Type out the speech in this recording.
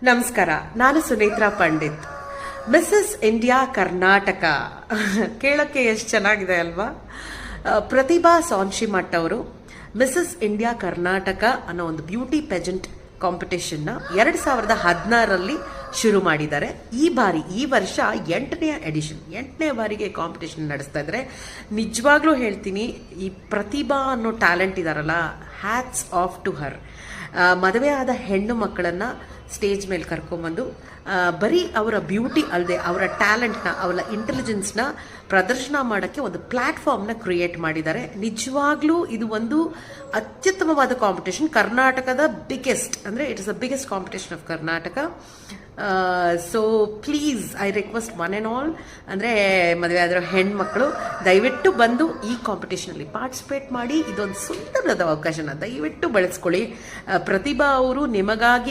ನಮಸ್ಕಾರ, ನಾನು Sunetra Pandit. Mrs India Karnataka ಕೇಳೋಕ್ಕೆ ಎಷ್ಟು ಚೆನ್ನಾಗಿದೆ ಅಲ್ವಾ? ಪ್ರತಿಭಾ ಸಾನ್ಶಿಮಠ್ ಅವರು ಮಿಸಸ್ ಇಂಡಿಯಾ ಕರ್ನಾಟಕ ಅನ್ನೋ ಒಂದು ಬ್ಯೂಟಿ ಪೆಜೆಂಟ್ ಕಾಂಪಿಟೇಷನ್ನ 2016ರಲ್ಲಿ ಶುರು ಮಾಡಿದ್ದಾರೆ. ಈ ವರ್ಷ 8ನೇ ಎಡಿಷನ್, 8ನೇ ಬಾರಿಗೆ ಕಾಂಪಿಟೇಷನ್ ನಡೆಸ್ತಾ ಇದ್ದಾರೆ. ನಿಜವಾಗ್ಲೂ ಹೇಳ್ತೀನಿ, ಈ ಪ್ರತಿಭಾ ಅನ್ನೋ ಟ್ಯಾಲೆಂಟ್ ಇದಾರಲ್ಲ, ಹ್ಯಾಟ್ಸ್ ಆಫ್ ಟು ಹರ್. ಮದುವೆ ಆದ ಹೆಣ್ಣು ಮಕ್ಕಳನ್ನು ಸ್ಟೇಜ್ ಮೇಲೆ ಕರ್ಕೊಂಬಂದು ಬರೀ ಅವರ ಬ್ಯೂಟಿ ಅಲ್ಲದೆ ಅವರ ಟ್ಯಾಲೆಂಟ್ನ, ಅವರ ಇಂಟೆಲಿಜೆನ್ಸ್ನ ಪ್ರದರ್ಶನ ಮಾಡೋಕ್ಕೆ ಒಂದು ಪ್ಲ್ಯಾಟ್ಫಾರ್ಮ್ನ ಕ್ರಿಯೇಟ್ ಮಾಡಿದ್ದಾರೆ. ನಿಜವಾಗ್ಲೂ ಇದು ಒಂದು ಅತ್ಯುತ್ತಮವಾದ ಕಾಂಪಿಟೇಷನ್. ಕರ್ನಾಟಕದ ಬಿಗ್ಗೆಸ್ಟ್, ಅಂದರೆ it is the biggest computation of Karnataka. So please I request one and all, ಅಂದರೆ ಮದುವೆ ಆದರೂ ಹೆಣ್ಮಕ್ಳು ದಯವಿಟ್ಟು ಬಂದು ಈ ಕಾಂಪಿಟೇಷನಲ್ಲಿ ಪಾರ್ಟಿಸಿಪೇಟ್ ಮಾಡಿ. ಇದೊಂದು ಸುಂದರವಾದ ಅವಕಾಶನ ದಯವಿಟ್ಟು ಬಳಸ್ಕೊಳ್ಳಿ. ಪ್ರತಿಭಾ ಅವರು ನಿಮಗಾಗಿ